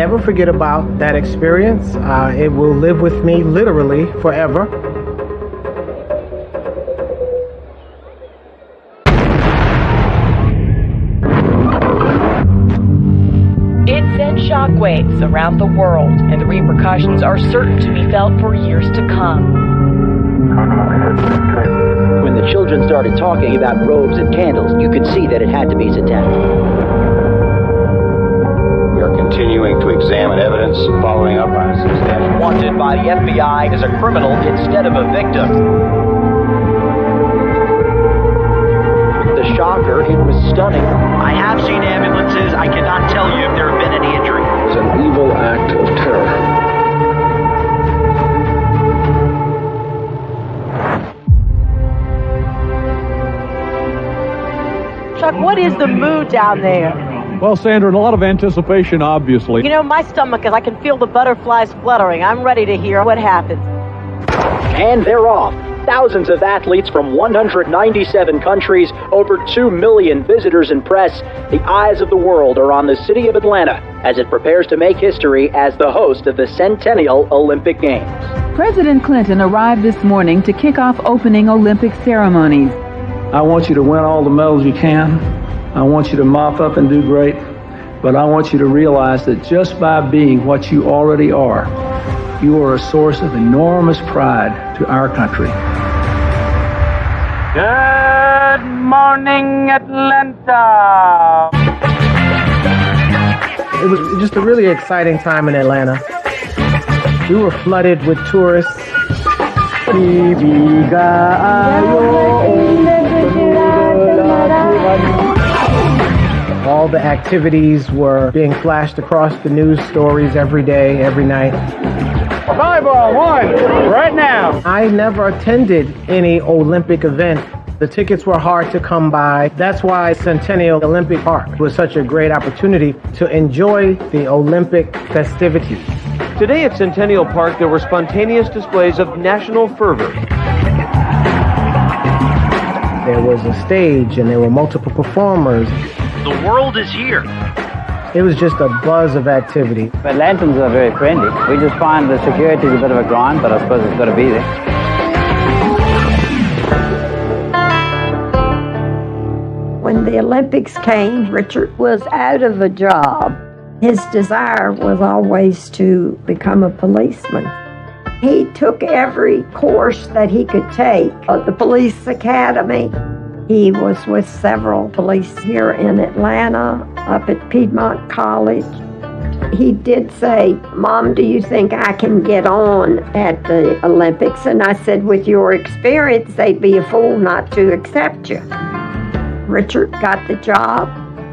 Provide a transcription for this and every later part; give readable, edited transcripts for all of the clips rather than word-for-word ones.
never forget about that experience. It will live with me literally forever. It sent shockwaves around the world, and the repercussions are certain to be felt for years to come. When the children started talking about robes and candles, you could see that it had to be satanic. We are continuing to examine evidence, following up on substantial. Wanted by the FBI as a criminal instead of a victim. The shocker, it was stunning. I have seen ambulances. I cannot tell you if there have been any injuries. It was an evil act of terror. Chuck, what is the mood down there? Well, Sandra, a lot of anticipation, obviously. You know, my stomach, I can feel the butterflies fluttering. I'm ready to hear what happens. And they're off. Thousands of athletes from 197 countries, over 2 million visitors and press. The eyes of the world are on the city of Atlanta as it prepares to make history as the host of the Centennial Olympic Games. President Clinton arrived this morning to kick off opening Olympic ceremonies. I want you to win all the medals you can. I want you to mop up and do great. But I want you to realize that just by being what you already are, you are a source of enormous pride to our country. Good morning, Atlanta. It was just a really exciting time in Atlanta. We were flooded with tourists. All the activities were being flashed across the news stories every day, every night. Volleyball one, right now. I never attended any Olympic event. The tickets were hard to come by. That's why Centennial Olympic Park was such a great opportunity to enjoy the Olympic festivities. Today at Centennial Park, there were spontaneous displays of national fervor. There was a stage and there were multiple performers. The world is here. It was just a buzz of activity. Atlantans are very friendly. We just find the security is a bit of a grind, but I suppose it's got to be there. When the Olympics came, Richard was out of a job. His desire was always to become a policeman. He took every course that he could take at the police academy. He was with several police here in Atlanta, up at Piedmont College. He did say, "Mom, do you think I can get on at the Olympics?" And I said, "With your experience, they'd be a fool not to accept you." Richard got the job.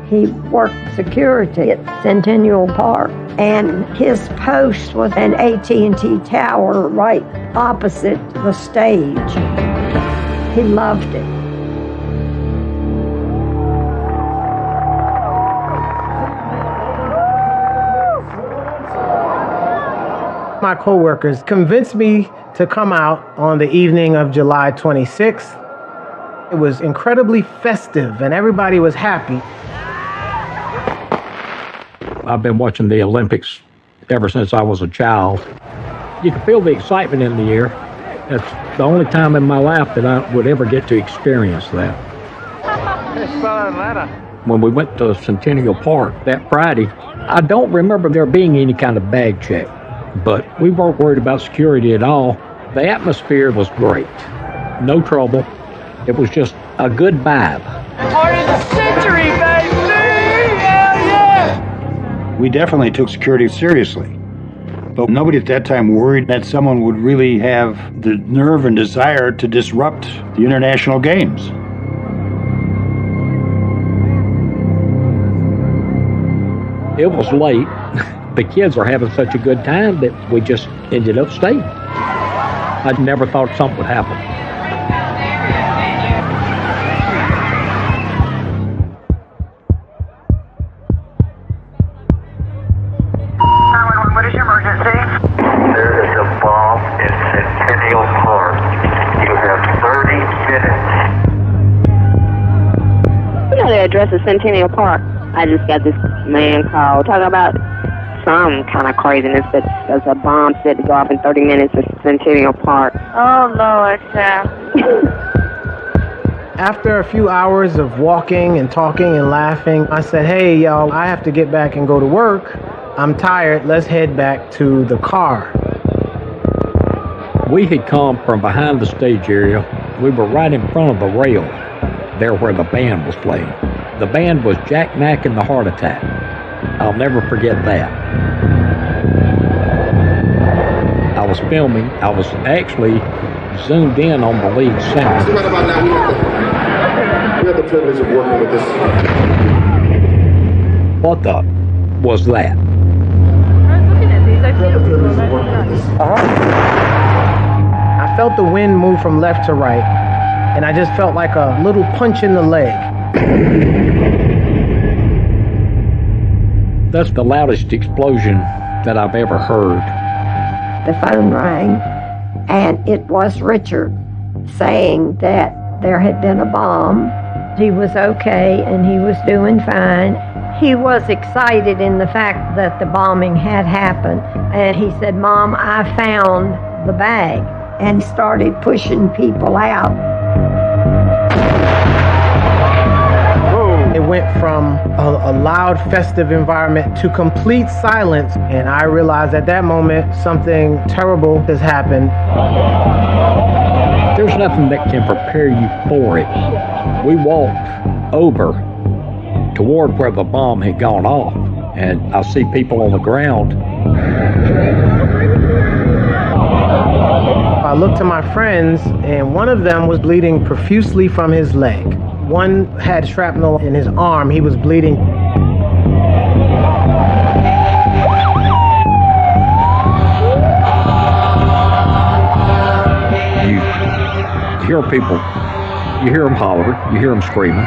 He worked security at Centennial Park, and his post was an AT&T tower right opposite the stage. He loved it. My coworkers convinced me to come out on the evening of July 26th. It was incredibly festive and everybody was happy. I've been watching the Olympics ever since I was a child. You can feel the excitement in the air. That's the only time in my life that I would ever get to experience that. When we went to Centennial Park that Friday, I don't remember there being any kind of bag check, but we weren't worried about security at all. The atmosphere was great. No trouble. It was just a good vibe. Party of the century, baby! Yeah, yeah! We definitely took security seriously. But nobody at that time worried that someone would really have the nerve and desire to disrupt the international games. It was late. The kids were having such a good time that we just ended up staying. I never thought something would happen. What is your emergency? There is a bomb in Centennial Park. You have 30 minutes. We know the address of Centennial Park. I just got this man call talking about some kind of craziness that there's a bomb set to go off in 30 minutes at Centennial Park. Oh, Lord, child. After a few hours of walking and talking and laughing, I said, hey, y'all, I have to get back and go to work. I'm tired. Let's head back to the car. We had come from behind the stage area. We were right in front of the rail, there where the band was playing. The band was Jack Mack and the Heart Attack. I'll never forget that. I was filming. I was actually zoomed in on the lead singer. So right about now, we have the privilege of working with this. What the was that? I felt the wind move from left to right, and I just felt like a little punch in the leg. That's the loudest explosion that I've ever heard. The phone rang, and it was Richard saying that there had been a bomb. He was okay, and he was doing fine. He was excited in the fact that the bombing had happened, and he said, Mom, I found the bag, and started pushing people out. It went from a loud, festive environment to complete silence, and I realized at that moment something terrible has happened. There's nothing that can prepare you for it. We walked over toward where the bomb had gone off, and I see people on the ground. I looked to my friends, and one of them was bleeding profusely from his leg. One had shrapnel in his arm. He was bleeding. You hear people, you hear them hollering, you hear them screaming.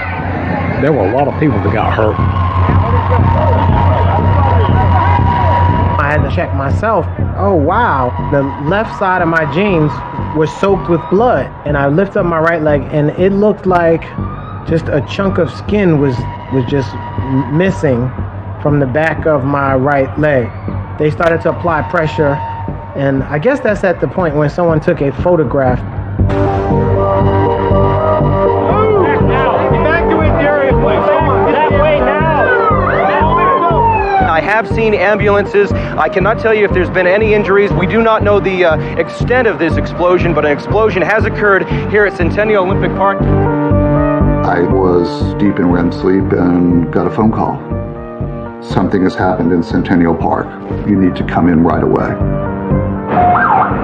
There were a lot of people that got hurt. I had to check myself. Oh, wow. The left side of my jeans was soaked with blood. And I lift up my right leg, and it looked like just a chunk of skin was just missing from the back of my right leg. They started to apply pressure, and I guess that's at the point when someone took a photograph. I have seen ambulances. I cannot tell you if there's been any injuries. We do not know the extent of this explosion, but an explosion has occurred here at Centennial Olympic Park. I was deep in REM sleep and got a phone call. Something has happened in Centennial Park. You need to come in right away.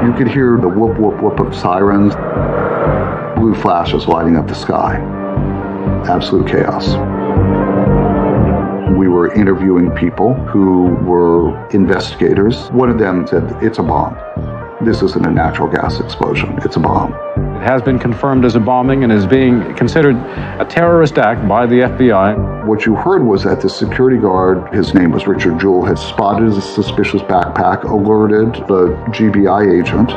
You could hear the whoop, whoop, whoop of sirens, blue flashes lighting up the sky. Absolute chaos. We were interviewing people who were investigators. One of them said, it's a bomb. This isn't a natural gas explosion, it's a bomb. It has been confirmed as a bombing and is being considered a terrorist act by the FBI. What you heard was that the security guard, his name was Richard Jewell, had spotted a suspicious backpack, alerted the GBI agent.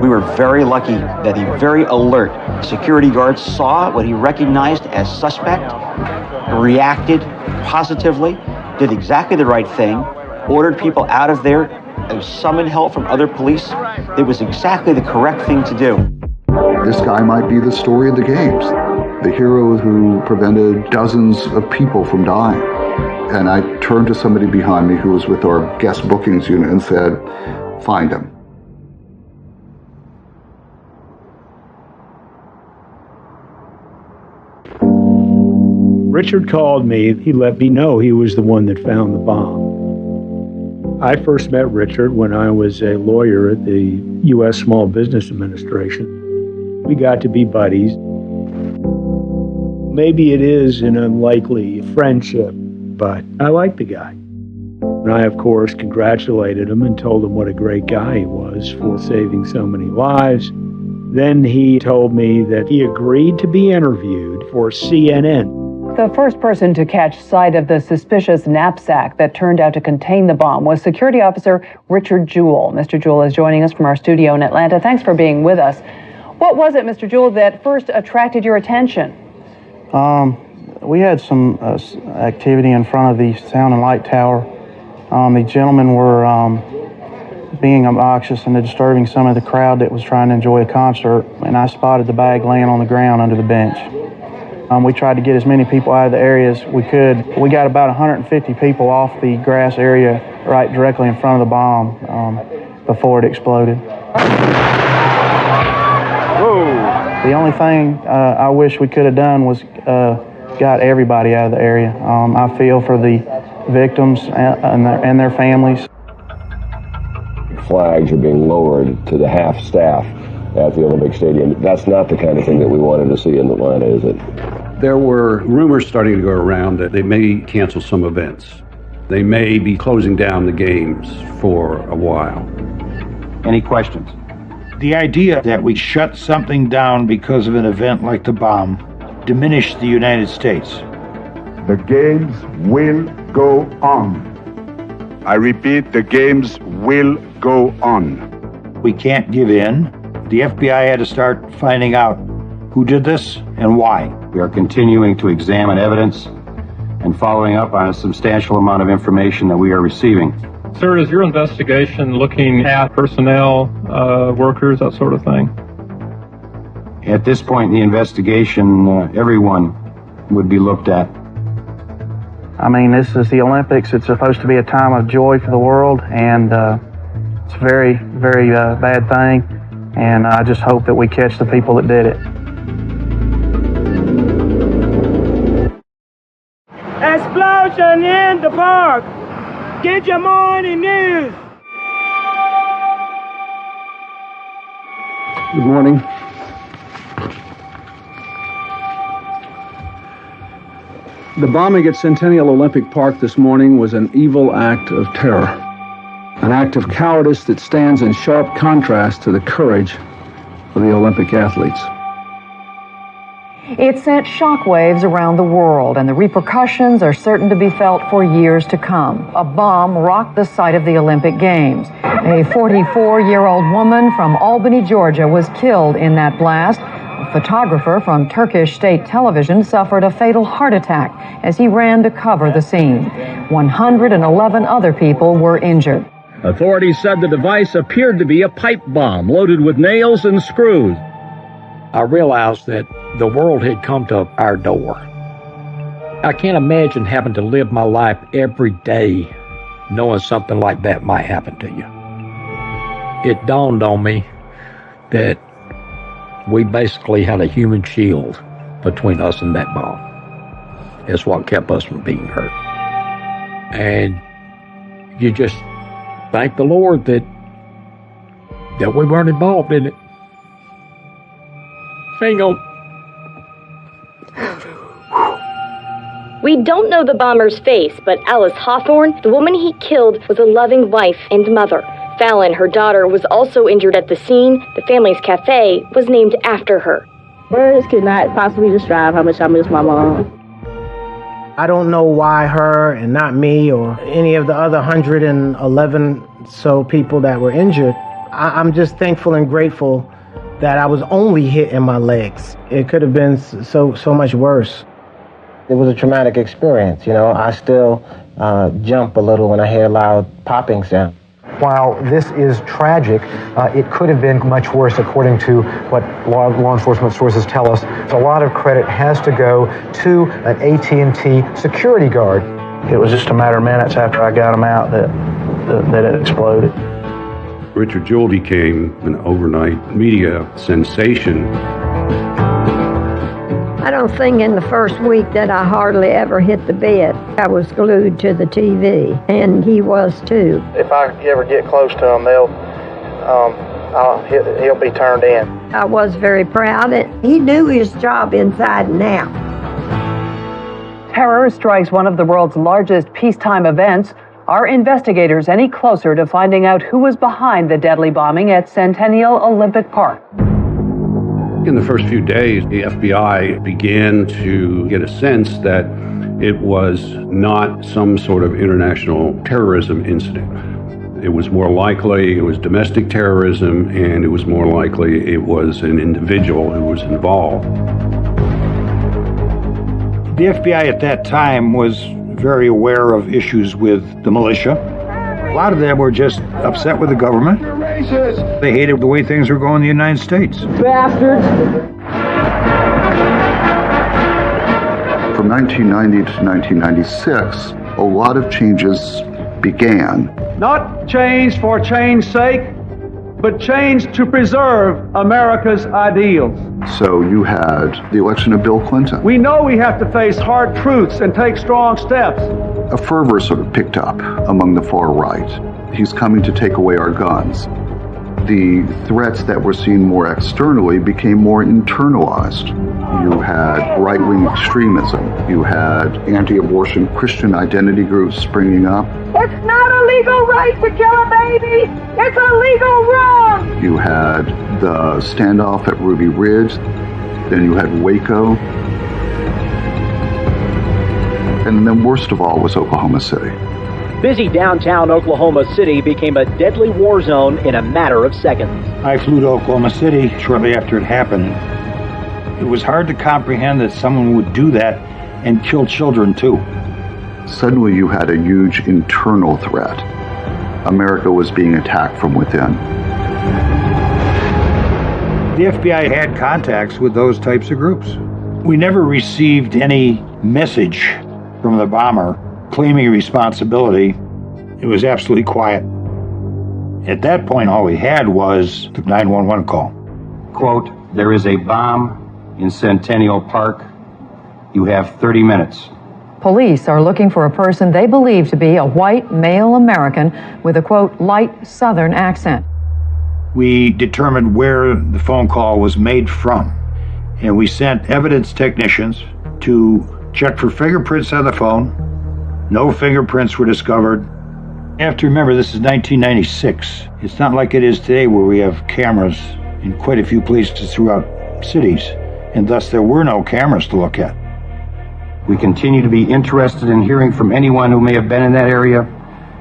We were very lucky that a very alert security guard saw what he recognized as suspect, reacted positively, did exactly the right thing, ordered people out of there, summoned help from other police. It was exactly the correct thing to do. This guy might be the story of the games, the hero who prevented dozens of people from dying. And I turned to somebody behind me who was with our guest bookings unit and said, find him. Richard called me. He let me know he was the one that found the bomb. I first met Richard when I was a lawyer at the U.S. Small Business Administration. We got to be buddies. Maybe it is an unlikely friendship, but I like the guy. And I, of course, congratulated him and told him what a great guy he was for saving so many lives. Then he told me that he agreed to be interviewed for CNN. The first person to catch sight of the suspicious knapsack that turned out to contain the bomb was security officer Richard Jewell. Mr. Jewell is joining us from our studio in Atlanta. Thanks for being with us. What was it, Mr. Jewell, that first attracted your attention? We had some activity in front of the Sound and Light Tower, The gentlemen were being obnoxious and disturbing some of the crowd that was trying to enjoy a concert, and I spotted the bag laying on the ground under the bench. We tried to get as many people out of the area as we could. We got about 150 people off the grass area right directly in front of the bomb before it exploded. Whoa. The only thing I wish we could have done was got everybody out of the area. I feel for the victims and their families. Flags are being lowered to the half staff at the Olympic Stadium. That's not the kind of thing that we wanted to see in Atlanta, is it? There were rumors starting to go around that they may cancel some events. They may be closing down the games for a while. Any questions? The idea that we shut something down because of an event like the bomb diminished the United States. The games will go on. I repeat, the games will go on. We can't give in. The FBI had to start finding out who did this and why. We are continuing to examine evidence and following up on a substantial amount of information that we are receiving. Sir, is your investigation looking at personnel, workers, that sort of thing? At this point in the investigation, everyone would be looked at. I mean, this is the Olympics. It's supposed to be a time of joy for the world, and it's a very, very bad thing. And I just hope that we catch the people that did it. Explosion in the park. Get your morning news. Good morning. The bombing at Centennial Olympic Park this morning was an evil act of terror, an act of cowardice that stands in sharp contrast to the courage of the Olympic athletes. It sent shockwaves around the world, and the repercussions are certain to be felt for years to come. A bomb rocked the site of the Olympic Games. A 44-year-old woman from Albany, Georgia, was killed in that blast. A photographer from Turkish state television suffered a fatal heart attack as he ran to cover the scene. 111 other people were injured. Authorities said the device appeared to be a pipe bomb loaded with nails and screws. I realized that the world had come to our door. I can't imagine having to live my life every day knowing something like that might happen to you. It dawned on me that we basically had a human shield between us and that bomb. It's what kept us from being hurt. And you just thank the Lord that we weren't involved in it. Hang on. We don't know the bomber's face, but Alice Hawthorne, the woman he killed, was a loving wife and mother. Fallon, her daughter, was also injured at the scene. The family's cafe was named after her. Words could not possibly describe how much I miss my mom. I don't know why her and not me or any of the other 111 so people that were injured. I'm just thankful and grateful that I was only hit in my legs. It could have been so much worse. It was a traumatic experience, you know. I still jump a little when I hear loud popping sound. While this is tragic, it could have been much worse according to what law enforcement sources tell us. A lot of credit has to go to an AT&T security guard. It was just a matter of minutes after I got him out that it exploded. Richard Jewell became an overnight media sensation. I don't think in the first week that I hardly ever hit the bed. I was glued to the TV, and he was too. If I ever get close to him, he'll be turned in. I was very proud, and he knew his job inside and out. Terror strikes one of the world's largest peacetime events. Are investigators any closer to finding out who was behind the deadly bombing at Centennial Olympic Park? In the first few days, the FBI began to get a sense that it was not some sort of international terrorism incident. It was more likely it was domestic terrorism, and it was more likely it was an individual who was involved. The FBI at that time was very aware of issues with the militia. A lot of them were just upset with the government. They hated the way things were going in the United States. Bastards! From 1990 to 1996, a lot of changes began. Not change for change's sake, but change to preserve America's ideals. So you had the election of Bill Clinton. We know we have to face hard truths and take strong steps. A fervor sort of picked up among the far right. He's coming to take away our guns. The threats that were seen more externally became more internalized. You had right-wing extremism. You had anti-abortion Christian identity groups springing up. It's not a legal right to kill a baby. It's a legal wrong. You had the standoff at Ruby Ridge. Then you had Waco. And then worst of all was Oklahoma City. Busy downtown Oklahoma City became a deadly war zone in a matter of seconds. I flew to Oklahoma City shortly after it happened. It was hard to comprehend that someone would do that and kill children too. Suddenly you had a huge internal threat. America was being attacked from within. The FBI had contacts with those types of groups. We never received any message from the bomber claiming responsibility. It was absolutely quiet. At that point, all we had was the 911 call. Quote, there is a bomb in Centennial Park. You have 30 minutes. Police are looking for a person they believe to be a white male American with a, quote, light Southern accent. We determined where the phone call was made from, and we sent evidence technicians to check for fingerprints on the phone. No fingerprints were discovered. You have to remember, this is 1996. It's not like it is today where we have cameras in quite a few places throughout cities, and thus there were no cameras to look at. We continue to be interested in hearing from anyone who may have been in that area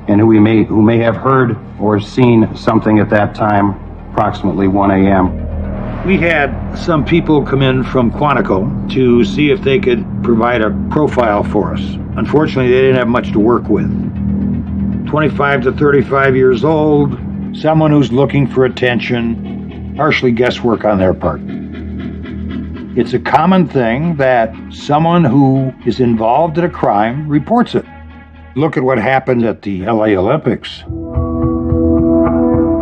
and who may have heard or seen something at that time, approximately 1 a.m. We had some people come in from Quantico to see if they could provide a profile for us. Unfortunately, they didn't have much to work with. 25 to 35 years old, someone who's looking for attention, partially guesswork on their part. It's a common thing that someone who is involved in a crime reports it. Look at what happened at the LA Olympics.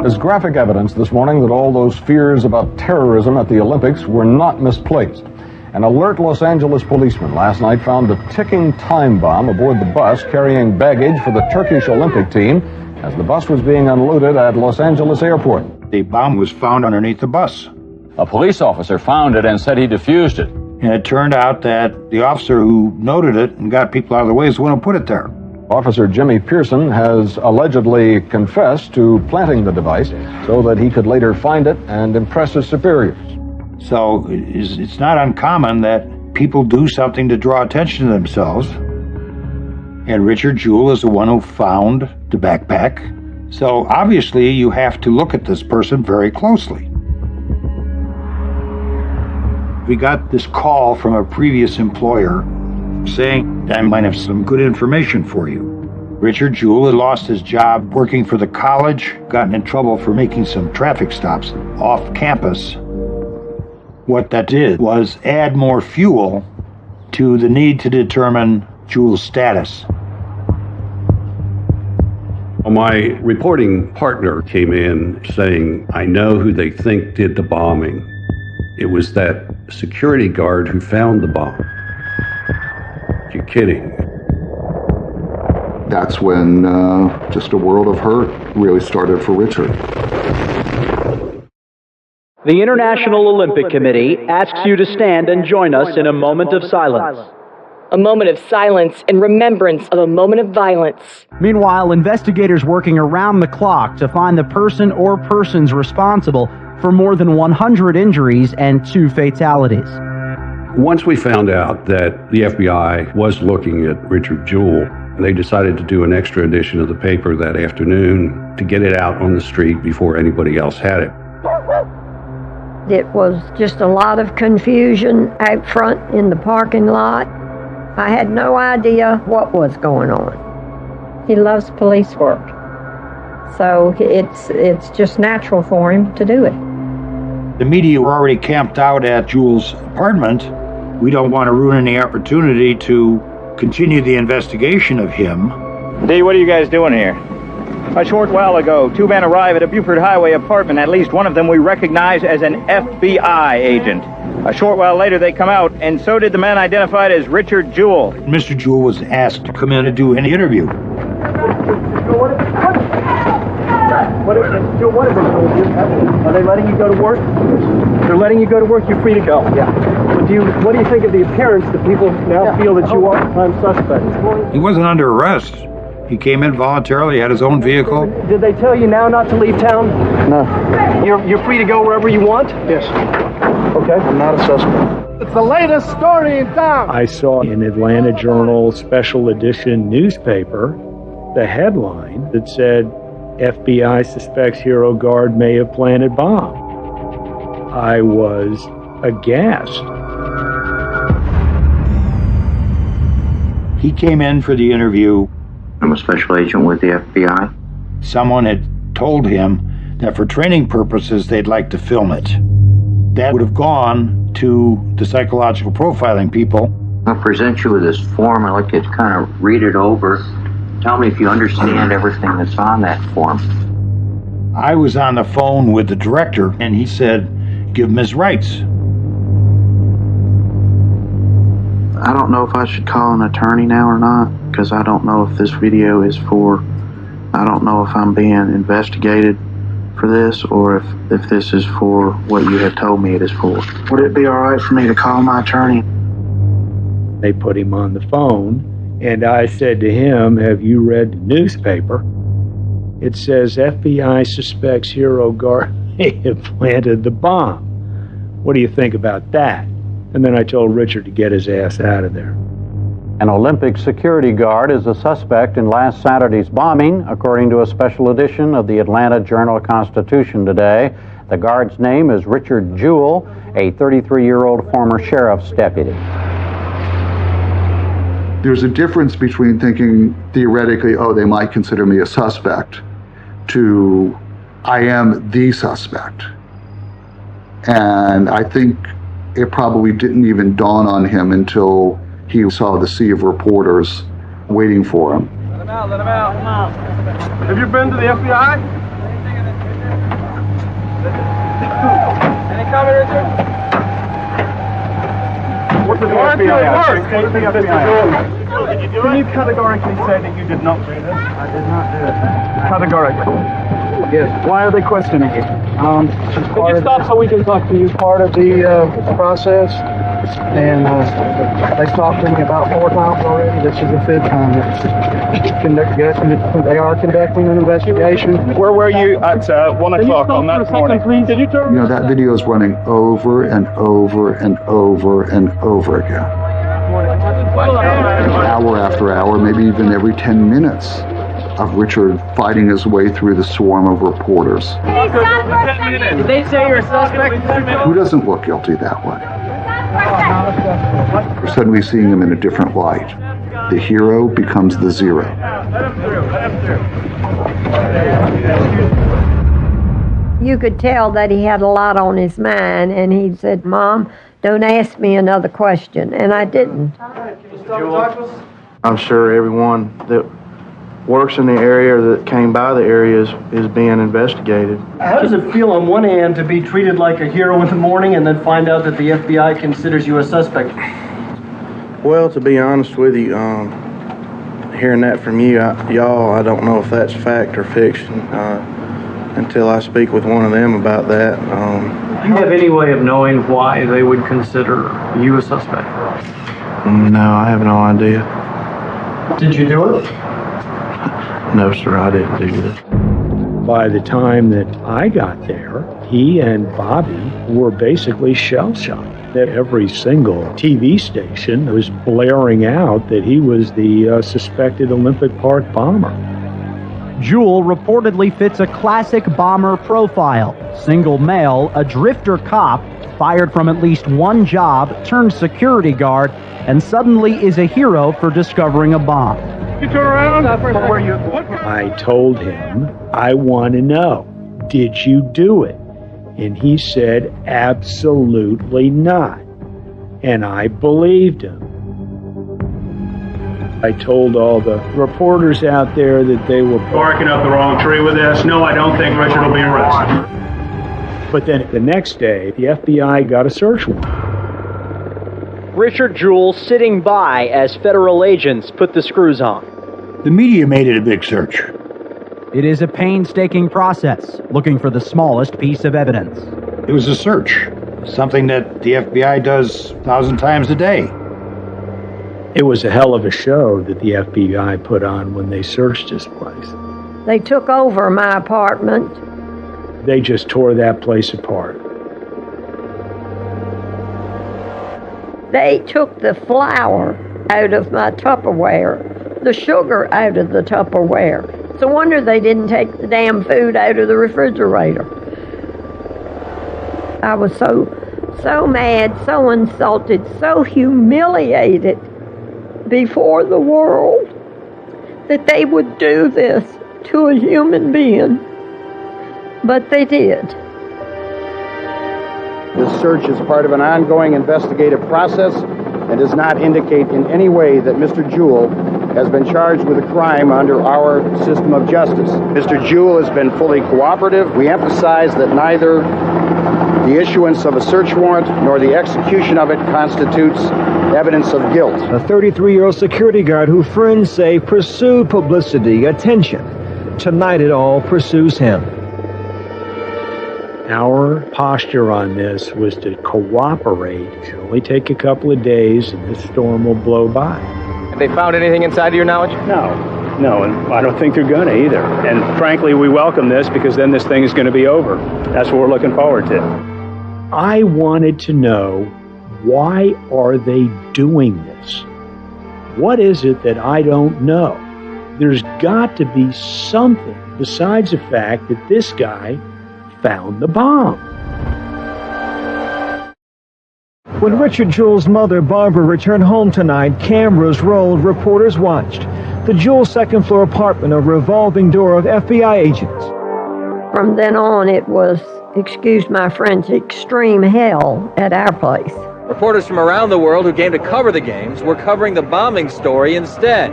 There's graphic evidence this morning that all those fears about terrorism at the Olympics were not misplaced. An alert Los Angeles policeman last night found a ticking time bomb aboard the bus carrying baggage for the Turkish Olympic team as the bus was being unloaded at Los Angeles Airport. The bomb was found underneath the bus. A police officer found it and said he defused it. And it turned out that the officer who noted it and got people out of the way is the one who put it there. Officer Jimmy Pearson has allegedly confessed to planting the device so that he could later find it and impress his superiors. So it's not uncommon that people do something to draw attention to themselves. And Richard Jewell is the one who found the backpack. So obviously you have to look at this person very closely. We got this call from a previous employer saying, I might have some good information for you. Richard Jewell had lost his job working for the college, gotten in trouble for making some traffic stops off campus. What that did was add more fuel to the need to determine Jewell's status. My reporting partner came in saying, I know who they think did the bombing. It was that security guard who found the bomb. You're kidding. That's when just a world of hurt really started for Richard. The International Olympic Committee asks you to stand and join us in a moment of silence. A moment of silence in remembrance of a moment of violence. Meanwhile, investigators working around the clock to find the person or persons responsible for more than 100 injuries and 2 fatalities. Once we found out that the FBI was looking at Richard Jewell, they decided to do an extra edition of the paper that afternoon to get it out on the street before anybody else had it. It was just a lot of confusion out front in the parking lot. I had no idea what was going on. He loves police work. So it's just natural for him to do it. The media were already camped out at Jewel's apartment. We don't want to ruin any opportunity to continue the investigation of him. D, what are you guys doing here? A short while ago, two men arrived at a Buford Highway apartment. At least one of them we recognize as an FBI agent. A short while later, they come out, and so did the man identified as Richard Jewell. Mr. Jewell was asked to come in and do an interview. What is it? Are they letting you go to work? They're letting you go to work. You're free to go. Yeah. What do you think of the appearance that people now feel that you are a prime suspect? He wasn't under arrest. He came in voluntarily, had his own vehicle. Did they tell you now not to leave town? No. You're free to go wherever you want? Yes. Okay. I'm not a suspect. It's the latest story in town. I saw in Atlanta Journal special edition newspaper the headline that said, FBI suspects hero guard may have planted bomb. I was aghast. He came in for the interview. I'm a special agent with the FBI. Someone had told him that for training purposes, they'd like to film it. That would have gone to the psychological profiling people. I'll present you with this form. I'd like you to kind of read it over. Tell me if you understand everything that's on that form. I was on the phone with the director, and he said, give him his rights. I don't know if I should call an attorney now or not, because I don't know if this video is for, I don't know if I'm being investigated for this, or if this is for what you had told me it is for. Would it be all right for me to call my attorney? They put him on the phone, and I said to him, have you read the newspaper? It says FBI suspects hero guard may have planted the bomb. What do you think about that? And then I told Richard to get his ass out of there. An Olympic security guard is a suspect in last Saturday's bombing, according to a special edition of the Atlanta Journal-Constitution today. The guard's name is Richard Jewell, a 33-year-old former sheriff's deputy. There's a difference between thinking theoretically, oh, they might consider me a suspect, to I am the suspect. And I think it probably didn't even dawn on him until he saw the sea of reporters waiting for him. Let him out, let him out. Have you been to the FBI? Any comment, Richard? What does the FBI ask? Did you do it? Can you categorically say that you did not do this? I did not do it. Categorically? Yes. Why are they questioning you? Could you stop so we can talk to you? Part of the process, and they talked to me about 4 times already. This is the 5th time. They are conducting an investigation. Where were you at 1 o'clock on that morning? Please? Did you turn? You know, that video is running over and over and over and over again. Hour after hour, maybe even every 10 minutes of Richard fighting his way through the swarm of reporters. Did they say you're a suspect? Who doesn't look guilty that way? We're suddenly seeing him in a different light. The hero becomes the zero. You could tell that he had a lot on his mind, and he said, Mom, don't ask me another question, and I didn't. I'm sure everyone that works in the area or that came by the area is being investigated. How does it feel on one hand to be treated like a hero in the morning and then find out that the FBI considers you a suspect? Well, to be honest with you, hearing that from you, y'all, I don't know if that's fact or fiction until I speak with one of them about that. Do you have any way of knowing why they would consider you a suspect? No, I have no idea. Did you do it? No, sir, I didn't do this. By the time that I got there, he and Bobby were basically shell-shocked. That every single TV station was blaring out that he was the suspected Olympic Park bomber. Jewell reportedly fits a classic bomber profile. Single male, a drifter cop, fired from at least one job, turned security guard, and suddenly is a hero for discovering a bomb. You turn around? Where were you? I told him I want to know, did you do it? And he said, absolutely not. And I believed him. I told all the reporters out there that they were Barking up the wrong tree with this. No, I don't think Richard will be arrested. But then the next day, the FBI got a search warrant. Richard Jewell sitting by as federal agents put the screws on. The media made it a big search. It is a painstaking process, looking for the smallest piece of evidence. It was a search, something that the FBI does 1,000 times a day. It was a hell of a show that the FBI put on when they searched this place. They took over my apartment. They just tore that place apart. They took the flour out of my Tupperware, the sugar out of the Tupperware. It's a wonder they didn't take the damn food out of the refrigerator. I was so mad, so insulted, so humiliated before the world that they would do this to a human being. But they did. This search is part of an ongoing investigative process and does not indicate in any way that Mr. Jewell has been charged with a crime under our system of justice. Mr. Jewell has been fully cooperative. We emphasize that neither the issuance of a search warrant nor the execution of it constitutes evidence of guilt. A 33-year-old security guard who friends say pursued publicity, attention. Tonight it all pursues him. Our posture on this was to cooperate. It should only take a couple of days and this storm will blow by. Have they found anything inside to your knowledge? No, and I don't think they're going to either. And frankly, we welcome this because then this thing is going to be over. That's what we're looking forward to. I wanted to know, why are they doing this? What is it that I don't know? There's got to be something besides the fact that this guy found the bomb. When Richard Jewell's mother, Barbara, returned home tonight, cameras rolled, reporters watched. The Jewell second-floor apartment, a revolving door of FBI agents. From then on, it was, excuse my French, extreme hell at our place. Reporters from around the world who came to cover the games were covering the bombing story instead.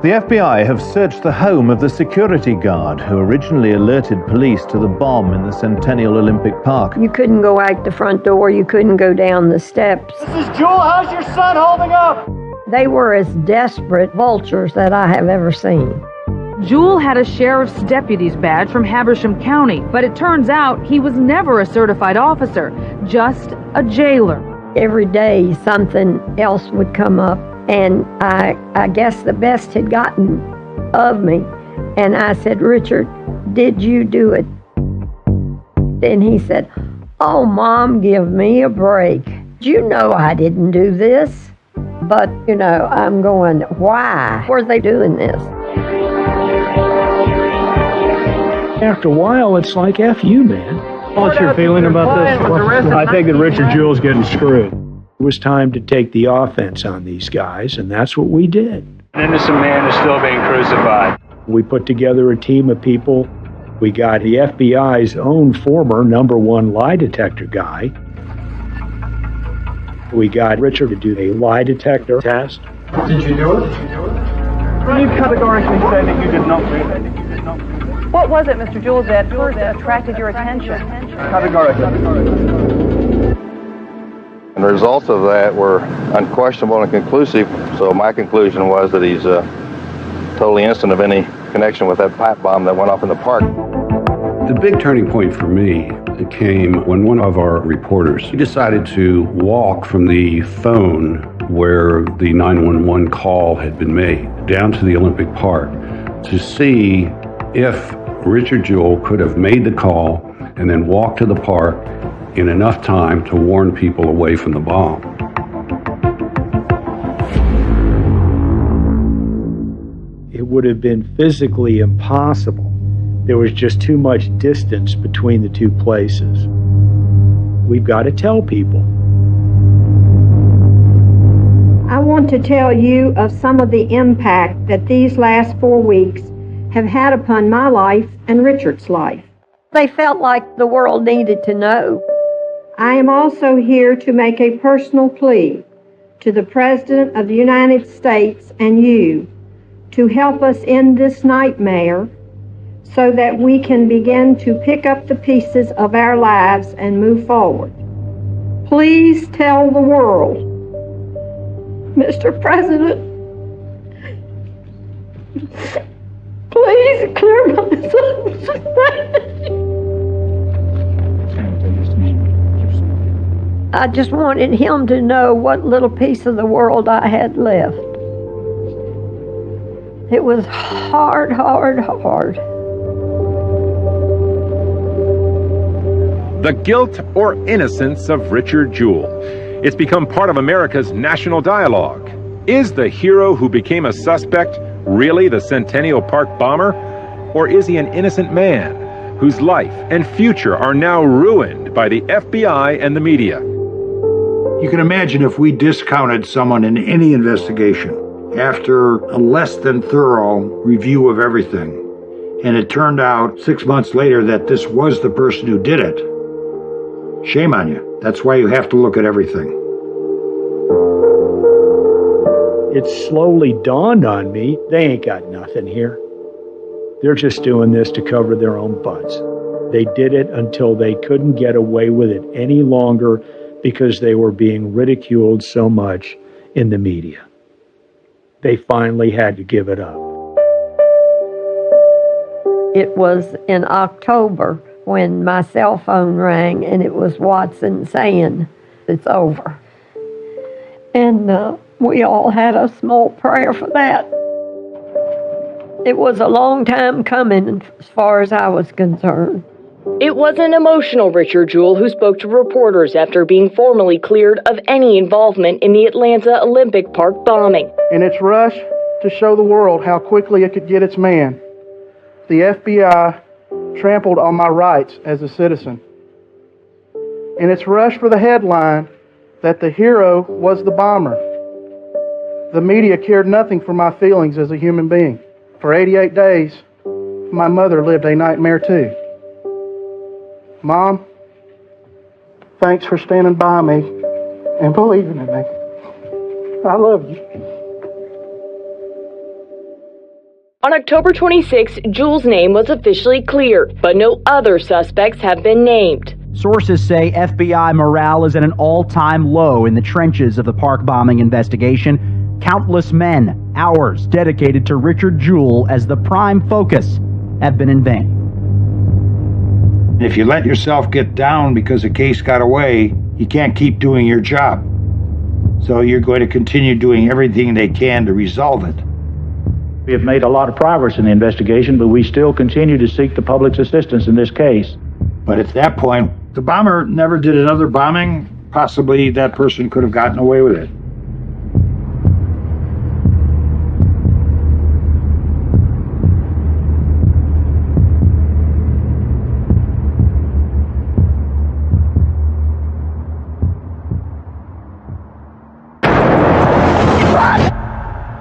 The FBI have searched the home of the security guard who originally alerted police to the bomb in the Centennial Olympic Park. You couldn't go out the front door. You couldn't go down the steps. This is Jewell. How's your son holding up? They were as desperate vultures that I have ever seen. Jewell had a sheriff's deputy's badge from Habersham County, but it turns out he was never a certified officer, just a jailer. Every day something else would come up, and I guess the best had gotten of me. And I said, Richard, did you do it? Then he said, oh, Mom, give me a break. You know I didn't do this. But, you know, I'm going, why were they doing this? After a while, it's like, F you, man. What's your feeling about this? I think that Richard Jewell's getting screwed. It was time to take the offense on these guys, and that's what we did. An innocent man is still being crucified. We put together a team of people. We got the FBI's own former #1 lie detector guy. We got Richard to do a lie detector test. Did you do it? Can you categorically say that you did not do it? What was it, Mr. Jewell, that first attracted your attention? Categorically. And the results of that were unquestionable and conclusive, so my conclusion was that he's totally innocent of any connection with that pipe bomb that went off in the park. The big turning point for me came when one of our reporters decided to walk from the phone where the 911 call had been made down to the Olympic Park to see if Richard Jewell could have made the call and then walked to the park in enough time to warn people away from the bomb. It would have been physically impossible. There was just too much distance between the two places. We've got to tell people. I want to tell you of some of the impact that these last 4 weeks have had upon my life and Richard's life. They felt like the world needed to know. I am also here to make a personal plea to the President of the United States and you to help us end this nightmare so that we can begin to pick up the pieces of our lives and move forward. Please tell the world, Mr. President, please clear my son's name. I just wanted him to know what little piece of the world I had left. It was hard, hard, hard. The guilt or innocence of Richard Jewell. It's become part of America's national dialogue. Is the hero who became a suspect really the Centennial Park bomber? Or is he an innocent man whose life and future are now ruined by the FBI and the media? You can imagine if we discounted someone in any investigation after a less than thorough review of everything, and it turned out 6 months later that this was the person who did it. Shame on you. That's why you have to look at everything. It slowly dawned on me, they ain't got nothing here. They're just doing this to cover their own butts. They did it until they couldn't get away with it any longer because they were being ridiculed so much in the media. They finally had to give it up. It was in October when my cell phone rang, and it was Watson saying, "It's over." And we all had a small prayer for that. It was a long time coming as far as I was concerned. It was an emotional Richard Jewell who spoke to reporters after being formally cleared of any involvement in the Atlanta Olympic Park bombing. In its rush to show the world how quickly it could get its man, the FBI trampled on my rights as a citizen. In its rush for the headline that the hero was the bomber, the media cared nothing for my feelings as a human being. For 88 days, my mother lived a nightmare too. Mom, thanks for standing by me and believing in me. I love you. On October 26, Jewell's name was officially cleared, but no other suspects have been named. Sources say FBI morale is at an all-time low in the trenches of the park bombing investigation. Countless men, hours dedicated to Richard Jewell as the prime focus, have been in vain. If you let yourself get down because a case got away, you can't keep doing your job. So you're going to continue doing everything they can to resolve it. We have made a lot of progress in the investigation, but we still continue to seek the public's assistance in this case. But at that point, the bomber never did another bombing. Possibly that person could have gotten away with it.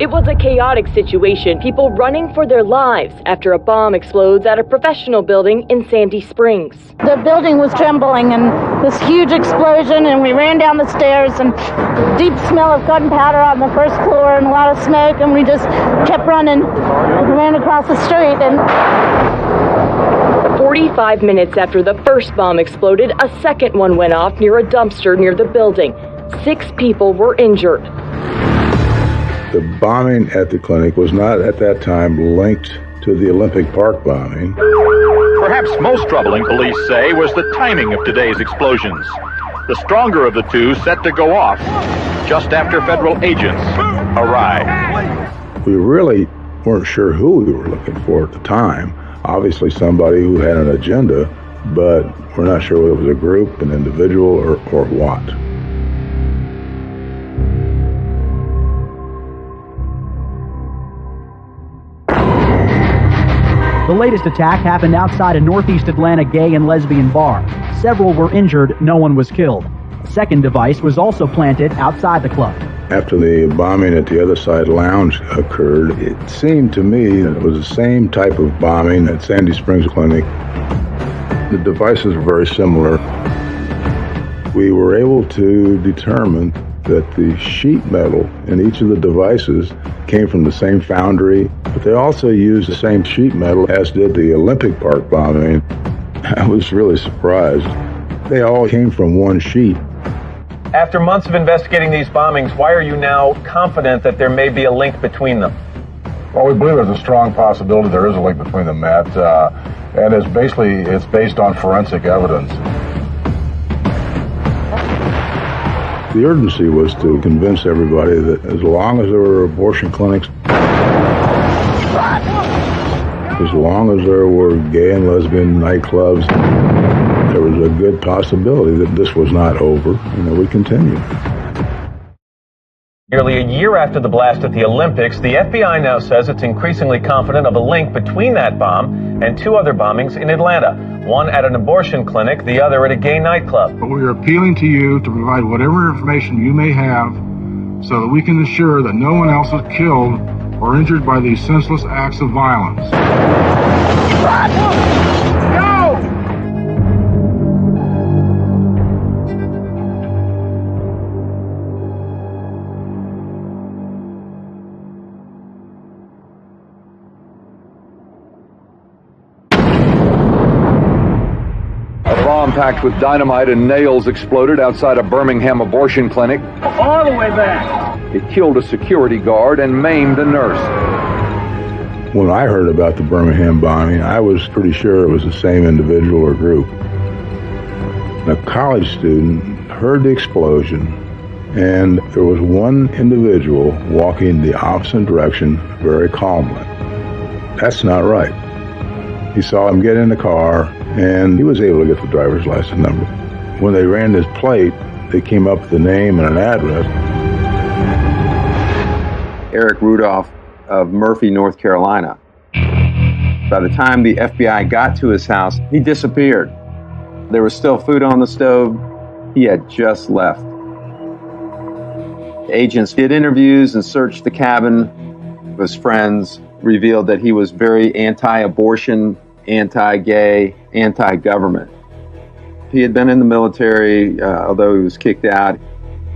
It was a chaotic situation, people running for their lives after a bomb explodes at a professional building in Sandy Springs. The building was trembling and this huge explosion, and we ran down the stairs and deep smell of gunpowder on the first floor and a lot of smoke, and we just kept running, ran across the street. And 45 minutes after the first bomb exploded, a second one went off near a dumpster near the building. 6 people were injured. The bombing at the clinic was not at that time linked to the Olympic Park bombing. Perhaps most troubling, police say, was the timing of today's explosions. The stronger of the two set to go off just after federal agents arrived. We really weren't sure who we were looking for at the time. Obviously somebody who had an agenda, but we're not sure whether it was a group, an individual, or what. The latest attack happened outside a northeast Atlanta gay and lesbian bar. Several were injured, no one was killed. A second device was also planted outside the club. After the bombing at the Other Side Lounge occurred, it seemed to me that it was the same type of bombing at Sandy Springs Clinic. The devices were very similar. We were able to determine that the sheet metal in each of the devices came from the same foundry, but they also used the same sheet metal as did the Olympic Park bombing. I was really surprised. They all came from one sheet. After months of investigating these bombings, why are you now confident that there may be a link between them? Well, we believe there's a strong possibility there is a link between them, Matt, and it's based on forensic evidence. The urgency was to convince everybody that as long as there were abortion clinics, as long as there were gay and lesbian nightclubs, there was a good possibility that this was not over and that we continued. Nearly a year after the blast at the Olympics, the FBI now says it's increasingly confident of a link between that bomb and two other bombings in Atlanta, one at an abortion clinic, the other at a gay nightclub. But we are appealing to you to provide whatever information you may have so that we can ensure that no one else is killed or injured by these senseless acts of violence. Packed with dynamite and nails exploded outside a Birmingham abortion clinic. All the way back. It killed a security guard and maimed a nurse. When I heard about the Birmingham bombing, I was pretty sure it was the same individual or group. A college student heard the explosion, and there was one individual walking the opposite direction very calmly. That's not right. He saw him get in the car, and he was able to get the driver's license number. When they ran his plate, they came up with a name and an address. Eric Rudolph of Murphy, North Carolina. By the time the FBI got to his house, he disappeared. There was still food on the stove. He had just left. Agents did interviews and searched the cabin. His friends revealed that he was very anti-abortion, anti-gay, anti-government. He had been in the military, although he was kicked out.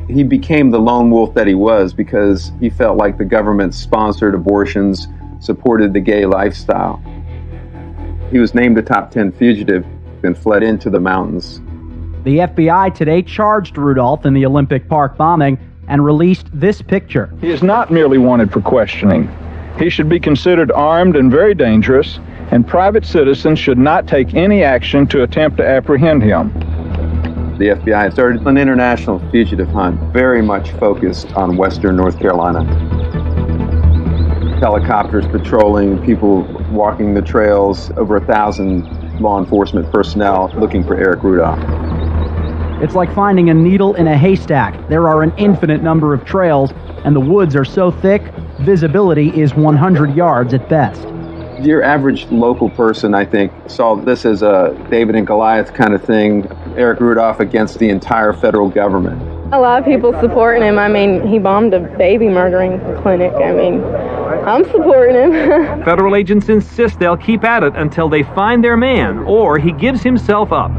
He became the lone wolf that he was because he felt like the government sponsored abortions, supported the gay lifestyle. He was named a top 10 fugitive and fled into the mountains. The FBI today charged Rudolph in the Olympic Park bombing and released this picture. He is not merely wanted for questioning. He should be considered armed and very dangerous, and private citizens should not take any action to attempt to apprehend him. The FBI started an international fugitive hunt, very much focused on western North Carolina. Helicopters patrolling, people walking the trails, over 1,000 law enforcement personnel looking for Eric Rudolph. It's like finding a needle in a haystack. There are an infinite number of trails, and the woods are so thick, visibility is 100 yards at best. Your average local person, I think, saw this as a David and Goliath kind of thing, Eric Rudolph against the entire federal government. A lot of people supporting him. I mean, he bombed a baby murdering clinic. I mean, I'm supporting him. Federal agents insist they'll keep at it until they find their man, or he gives himself up.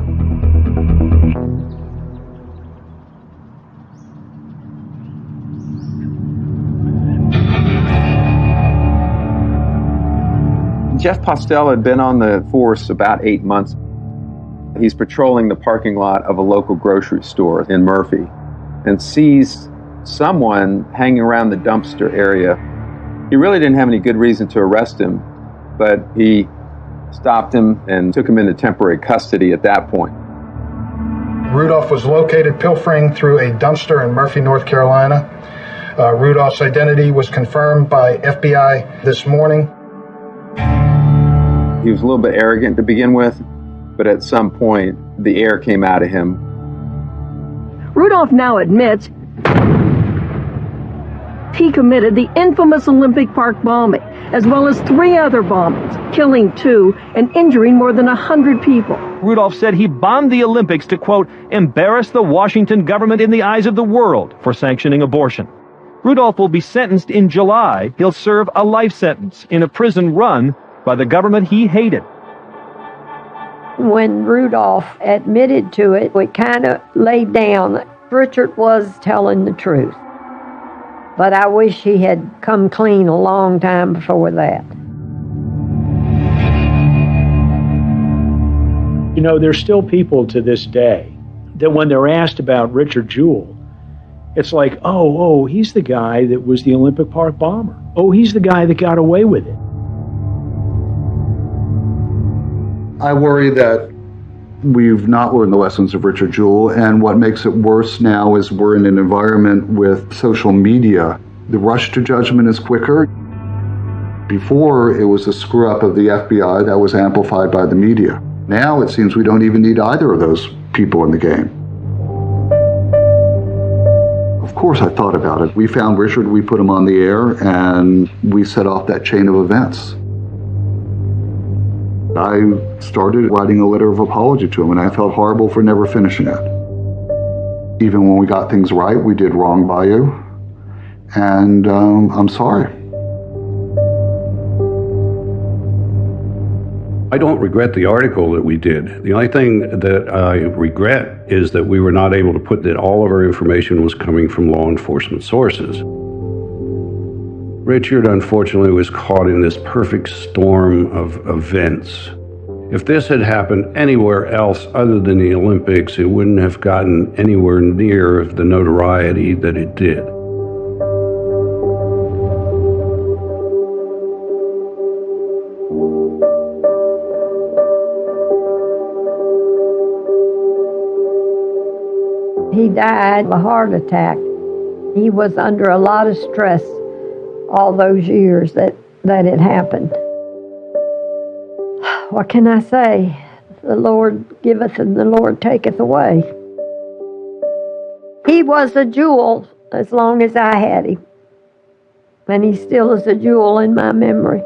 Jeff Postel had been on the force about 8 months. He's patrolling the parking lot of a local grocery store in Murphy and sees someone hanging around the dumpster area. He really didn't have any good reason to arrest him, but he stopped him and took him into temporary custody at that point. Rudolph was located pilfering through a dumpster in Murphy, North Carolina. Rudolph's identity was confirmed by FBI this morning. He was a little bit arrogant to begin with, but at some point, the air came out of him. Rudolph now admits he committed the infamous Olympic Park bombing, as well as 3 other bombings, killing 2 and injuring more than 100 people. Rudolph said he bombed the Olympics to, quote, embarrass the Washington government in the eyes of the world for sanctioning abortion. Rudolph will be sentenced in July. He'll serve a life sentence in a prison run by the government he hated. When Rudolph admitted to it, we kind of laid down that Richard was telling the truth. But I wish he had come clean a long time before that. You know, there's still people to this day that when they're asked about Richard Jewell, it's like, oh, he's the guy that was the Olympic Park bomber. Oh, he's the guy that got away with it. I worry that we've not learned the lessons of Richard Jewell, and what makes it worse now is we're in an environment with social media. The rush to judgment is quicker. Before, it was a screw-up of the FBI that was amplified by the media. Now it seems we don't even need either of those people in the game. Of course I thought about it. We found Richard, we put him on the air, and we set off that chain of events. I started writing a letter of apology to him, and I felt horrible for never finishing it. Even when we got things right, we did wrong by you, and I'm sorry. I don't regret the article that we did. The only thing that I regret is that we were not able to put that all of our information was coming from law enforcement sources. Richard, unfortunately, was caught in this perfect storm of events. If this had happened anywhere else other than the Olympics, it wouldn't have gotten anywhere near the notoriety that it did. He died of a heart attack. He was under a lot of stress all those years that it happened. What can I say? The Lord giveth and the Lord taketh away. He was a jewel as long as I had him. And he still is a jewel in my memory.